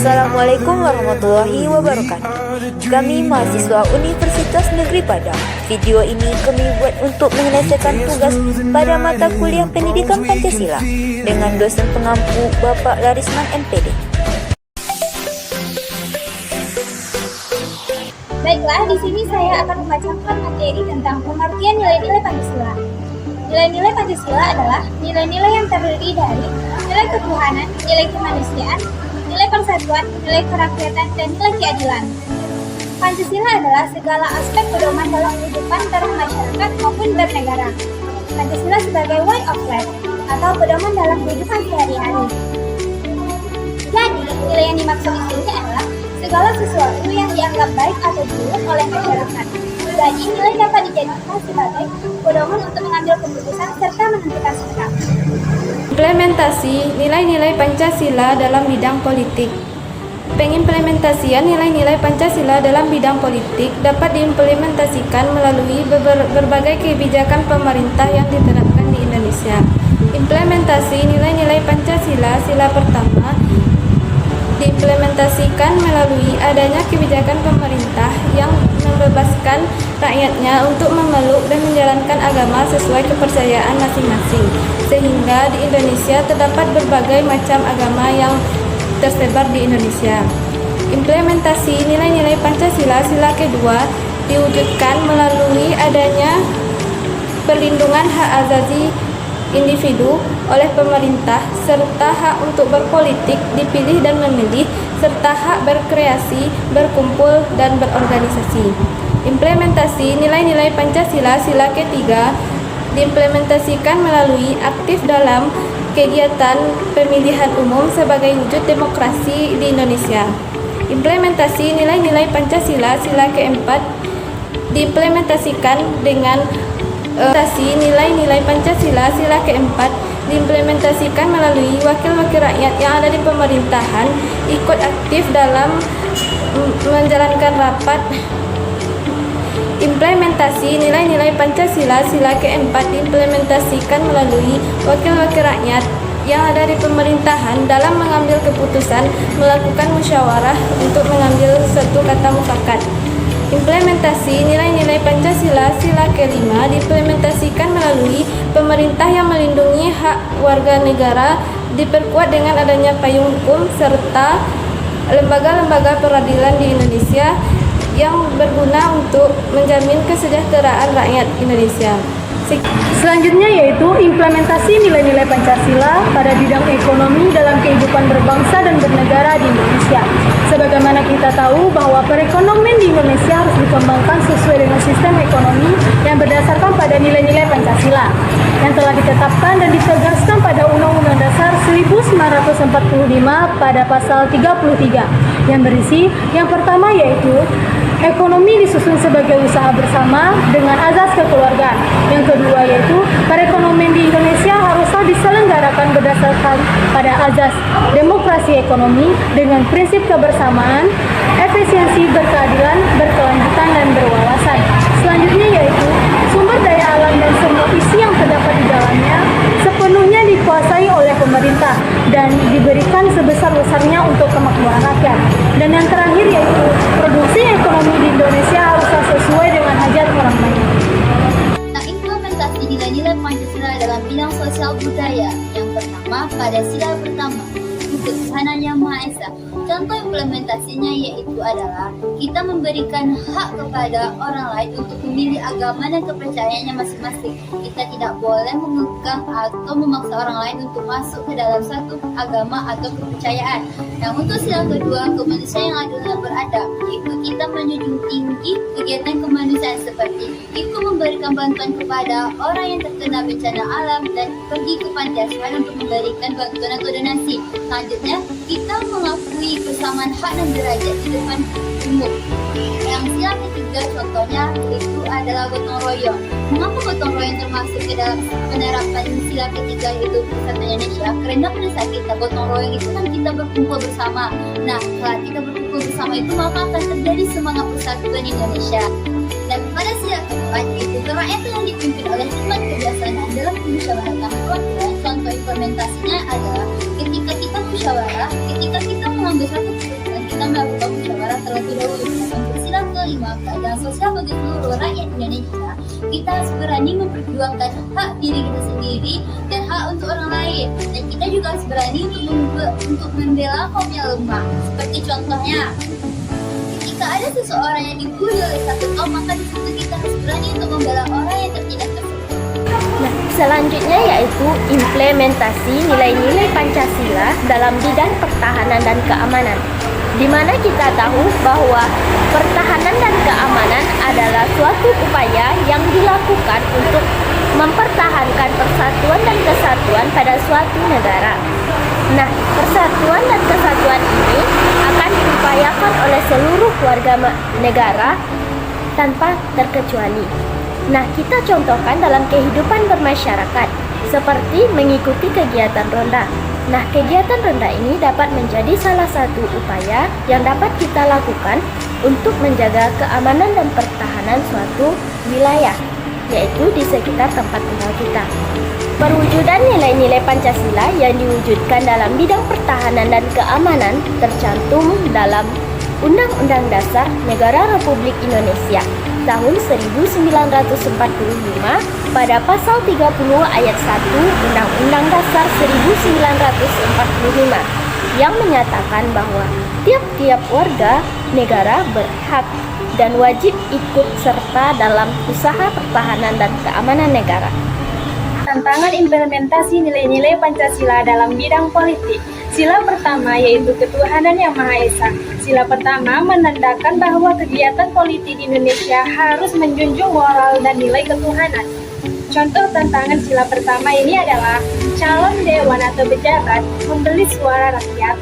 Assalamualaikum warahmatullahi wabarakatuh. Kami mahasiswa Universitas Negeri Padang. Video ini kami buat untuk menyelesaikan tugas pada mata kuliah Pendidikan Pancasila dengan dosen pengampu Bapak Larisman MPD. Baiklah, di sini saya akan membacakan materi tentang pengertian nilai-nilai Pancasila. Nilai-nilai Pancasila adalah nilai-nilai yang terdiri dari nilai ketuhanan, nilai kemanusiaan, nilai persatuan, nilai kerakyatan, dan nilai keadilan. Pancasila adalah segala aspek pedoman dalam kehidupan bermasyarakat maupun bernegara. Pancasila sebagai way of life atau pedoman dalam kehidupan sehari-hari. Jadi, nilai yang dimaksud di sini adalah segala sesuatu yang dianggap baik atau buruk oleh masyarakat. Jadi, nilai dapat dijadikan sebagai pedoman untuk mengambil keputusan serta menentukan sikap. Implementasi nilai-nilai Pancasila dalam bidang politik. Pengimplementasian nilai-nilai Pancasila dalam bidang politik dapat diimplementasikan melalui berbagai kebijakan pemerintah yang diterapkan di Indonesia. Implementasi nilai-nilai Pancasila sila pertama diimplementasikan melalui adanya kebijakan pemerintah yang membebaskan rakyatnya untuk memeluk dan menjalankan agama sesuai kepercayaan masing-masing, sehingga di Indonesia terdapat berbagai macam agama yang tersebar di Indonesia. Implementasi nilai-nilai Pancasila sila kedua diwujudkan melalui adanya perlindungan hak asasi individu oleh pemerintah, serta hak untuk berpolitik, dipilih dan memilih, serta hak berkreasi, berkumpul, dan berorganisasi. Implementasi nilai-nilai Pancasila sila ketiga diimplementasikan melalui aktif dalam kegiatan pemilihan umum sebagai wujud demokrasi di Indonesia. Implementasi nilai-nilai Pancasila sila keempat diimplementasikan dengan nilai-nilai Pancasila sila keempat diimplementasikan melalui wakil-wakil rakyat yang ada di pemerintahan ikut aktif dalam menjalankan rapat. Implementasi nilai-nilai Pancasila sila keempat diimplementasikan melalui wakil-wakil rakyat yang ada di pemerintahan dalam mengambil keputusan, melakukan musyawarah untuk mengambil suatu kata mufakat. Implementasi nilai-nilai Pancasila sila kelima diimplementasikan melalui pemerintah yang melindungi hak warga negara, diperkuat dengan adanya payung hukum serta lembaga-lembaga peradilan di Indonesia yang berguna untuk menjamin kesejahteraan rakyat Indonesia. Selanjutnya yaitu implementasi nilai-nilai Pancasila pada bidang ekonomi dalam kehidupan berbangsa dan bernegara di Indonesia. Sebagaimana kita tahu bahwa perekonomian di Indonesia harus dikembangkan sesuai dengan sistem ekonomi yang berdasarkan pada nilai-nilai Pancasila yang telah ditetapkan dan ditegaskan pada Undang-Undang Dasar 1945 pada pasal 33 yang berisi yang pertama yaitu ekonomi disusun sebagai usaha bersama dengan azas kekeluargaan. Yang kedua yaitu perekonomian di Indonesia haruslah diselenggarakan berdasarkan pada azas demokrasi ekonomi dengan prinsip kebersamaan, efisiensi, berkeadilan, berkelanjutan, dan berwawasan. Selanjutnya yaitu sumber daya alam dan semua isi yang terdapat di dalamnya sepenuhnya dikuasai oleh pemerintah dan diberikan sebesar-besarnya untuk kemakmuran rakyat. Dan yang terakhir yaitu produksi ekonomi di Indonesia haruslah sesuai dengan hajat orang banyak. Implementasi nilai-nilai Pancasila dalam bidang sosial budaya. Yang pertama, pada sila pertama, Ketuhanan Yang Maha Esa. Contoh implementasinya yaitu adalah kita memberikan hak kepada orang lain untuk memilih agama dan kepercayaannya masing-masing. Kita tidak boleh mengekang atau memaksa orang lain untuk masuk ke dalam satu agama atau kepercayaan. Yang untuk sila kedua, kemanusiaan yang adil dan beradab, yaitu kita menjunjung tinggi kegiatan kemanusiaan seperti ikut memberikan bantuan kepada orang yang terkena bencana alam dan pergi ke panti asuhan untuk memberikan bantuan atau donasi. Selanjutnya, kita mengakui kesamaan hak dan derajat di depan umum. Yang sila ketiga contohnya itu adalah gotong royong. Mengapa gotong royong termasuk ke dalam penerapan sila ketiga yaitu Persatuan Indonesia? Karena pada saat kita gotong royong itu kan kita berkumpul bersama. Nah, setelah kita berkumpul bersama itu maka akan terjadi semangat persatuan Indonesia. Dan pada sila keempat yaitu kerakyatan yang dipimpin oleh hikmat kebijaksanaan dalam kemusyawaratan perwakilan. Contoh implementasinya adalah ketika kita musyawarah, ketika kita mengambil satu keputusan sosial bagi seluruh rakyat Indonesia, kita harus berani memperjuangkan hak diri kita sendiri dan hak untuk orang lain. Dan kita juga harus berani untuk membela kaum yang lemah. Seperti contohnya, jika ada seseorang yang dibully oleh satu kaum, maka di situ kita harus berani untuk membela orang yang tertindas tersebut. Nah, selanjutnya yaitu implementasi nilai-nilai Pancasila dalam bidang pertahanan dan keamanan, di mana kita tahu bahwa pertahanan dan keamanan adalah suatu upaya yang dilakukan untuk mempertahankan persatuan dan kesatuan pada suatu negara. Nah, persatuan dan kesatuan ini akan diupayakan oleh seluruh warga negara tanpa terkecuali. Nah, kita contohkan dalam kehidupan bermasyarakat, seperti mengikuti kegiatan ronda. Nah, kegiatan ronda ini dapat menjadi salah satu upaya yang dapat kita lakukan untuk menjaga keamanan dan pertahanan suatu wilayah, yaitu di sekitar tempat tinggal kita. Perwujudan nilai-nilai Pancasila yang diwujudkan dalam bidang pertahanan dan keamanan tercantum dalam Undang-Undang Dasar Negara Republik Indonesia tahun 1945 pada pasal 30 ayat 1 Undang-Undang Dasar 1945 yang menyatakan bahwa tiap-tiap warga negara berhak dan wajib ikut serta dalam usaha pertahanan dan keamanan negara. Tantangan implementasi nilai-nilai Pancasila dalam bidang politik. Sila pertama yaitu ketuhanan yang Maha Esa. Sila pertama menandakan bahwa kegiatan politik di Indonesia harus menjunjung moral dan nilai ketuhanan. Contoh tantangan sila pertama ini adalah calon dewan atau pejabat membeli suara rakyat.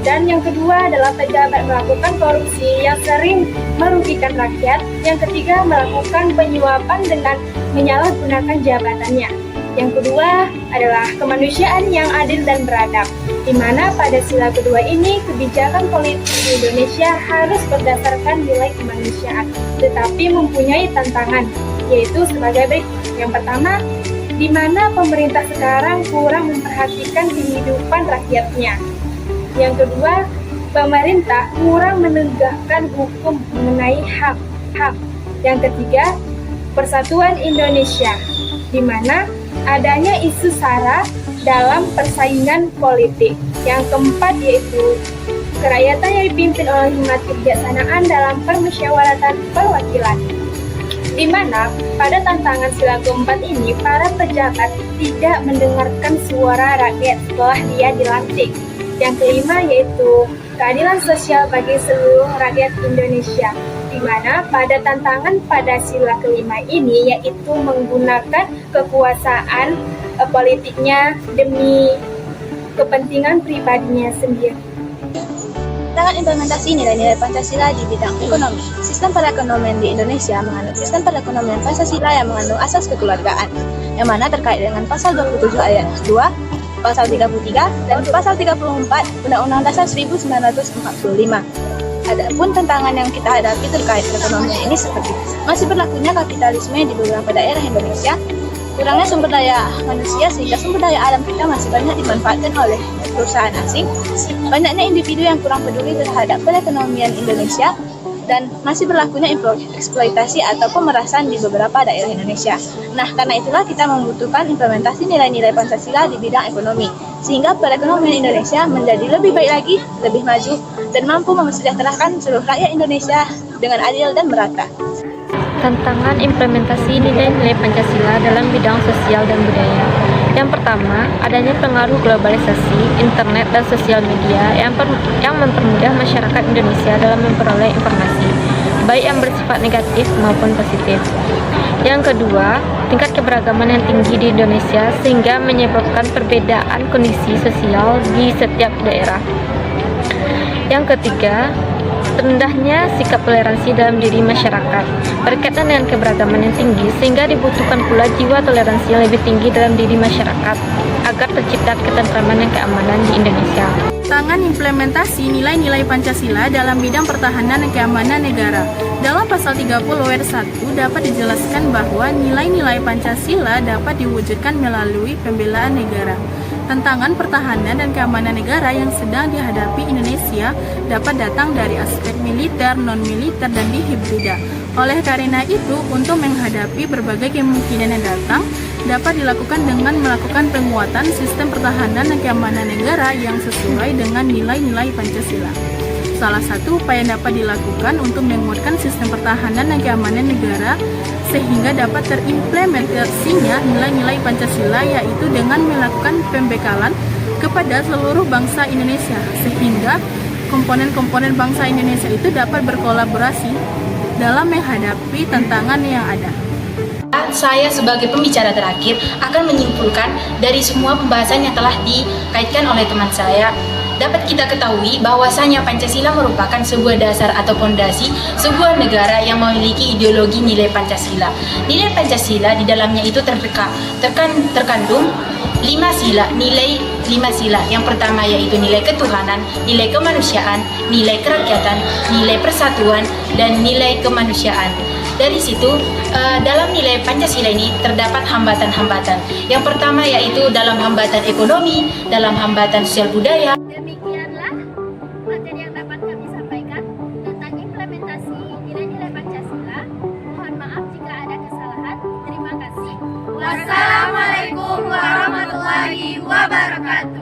Dan yang kedua adalah pejabat melakukan korupsi yang sering merugikan rakyat. Yang ketiga melakukan penyuapan dengan menyalahgunakan jabatannya. Yang kedua adalah kemanusiaan yang adil dan beradab, di mana pada sila kedua ini kebijakan politik di Indonesia harus berdasarkan nilai kemanusiaan, tetapi mempunyai tantangan, yaitu sebagai berikut. Yang pertama, di mana pemerintah sekarang kurang memperhatikan kehidupan rakyatnya. Yang kedua, pemerintah kurang menegakkan hukum mengenai hak-hak. Yang ketiga, persatuan Indonesia, di mana adanya isu SARA dalam persaingan politik. Yang keempat yaitu kerakyatan yang dipimpin oleh hikmat kebijaksanaan dalam permusyawaratan perwakilan, di mana pada tantangan sila keempat ini para pejabat tidak mendengarkan suara rakyat setelah dia dilantik. Yang kelima yaitu keadilan sosial bagi seluruh rakyat Indonesia, di mana pada tantangan pada sila kelima ini yaitu menggunakan kekuasaan politiknya demi kepentingan pribadinya sendiri. Tantangan implementasi nilai-nilai Pancasila di bidang ekonomi. Sistem perekonomian di Indonesia menganut sistem perekonomian Pancasila yang mengandung asas kekeluargaan, yang mana terkait dengan pasal 27 ayat 2, pasal 33, dan pasal 34 Undang-Undang Dasar 1945. Adapun tantangan yang kita hadapi terkait perekonomian ini seperti masih berlakunya kapitalisme di beberapa daerah Indonesia, kurangnya sumber daya manusia sehingga sumber daya alam kita masih banyak dimanfaatkan oleh perusahaan asing, banyaknya individu yang kurang peduli terhadap perekonomian Indonesia, dan masih berlakunya eksploitasi atau pemerasan di beberapa daerah Indonesia. Nah, karena itulah kita membutuhkan implementasi nilai-nilai Pancasila di bidang ekonomi, sehingga perekonomian Indonesia menjadi lebih baik lagi, lebih maju, dan mampu mesejahterakan seluruh rakyat Indonesia dengan adil dan merata. Tantangan implementasi nilai-nilai Pancasila dalam bidang sosial dan budaya. Yang pertama, adanya pengaruh globalisasi, internet, dan sosial media yang mempermudah masyarakat Indonesia dalam memperoleh informasi, baik yang bersifat negatif maupun positif. Yang kedua, tingkat keberagaman yang tinggi di Indonesia sehingga menyebabkan perbedaan kondisi sosial di setiap daerah. Yang ketiga, rendahnya sikap toleransi dalam diri masyarakat berkaitan dengan keberagaman yang tinggi sehingga dibutuhkan pula jiwa toleransi yang lebih tinggi dalam diri masyarakat agar tercipta ketentraman dan keamanan di Indonesia. Tantangan implementasi nilai-nilai Pancasila dalam bidang pertahanan dan keamanan negara. Dalam pasal 30 ayat 1 dapat dijelaskan bahwa nilai-nilai Pancasila dapat diwujudkan melalui pembelaan negara. Tantangan pertahanan dan keamanan negara yang sedang dihadapi Indonesia dapat datang dari aspek militer, non-militer, dan dihibrida. Oleh karena itu, untuk menghadapi berbagai kemungkinan yang datang, dapat dilakukan dengan melakukan penguatan sistem pertahanan dan keamanan negara yang sesuai dengan nilai-nilai Pancasila. Salah satu upaya yang dapat dilakukan untuk menguatkan sistem pertahanan dan keamanan negara sehingga dapat terimplementasinya nilai-nilai Pancasila yaitu dengan melakukan pembekalan kepada seluruh bangsa Indonesia sehingga komponen-komponen bangsa Indonesia itu dapat berkolaborasi dalam menghadapi tantangan yang ada. Saya sebagai pembicara terakhir akan menyimpulkan dari semua pembahasan yang telah dikaitkan oleh teman saya. Dapat kita ketahui bahwasanya Pancasila merupakan sebuah dasar atau fondasi sebuah negara yang memiliki ideologi nilai Pancasila. Nilai Pancasila di dalamnya itu terkandung 5 sila, nilai 5 sila. Yang pertama yaitu nilai ketuhanan, nilai kemanusiaan, nilai kerakyatan, nilai persatuan, dan nilai kemanusiaan. Dari situ, dalam nilai Pancasila ini terdapat hambatan-hambatan. Yang pertama yaitu dalam hambatan ekonomi, dalam hambatan sosial budaya. Demikianlah materi yang dapat kami sampaikan tentang implementasi nilai-nilai Pancasila. Mohon maaf jika ada kesalahan. Terima kasih. Wassalamualaikum warahmatullahi wabarakatuh.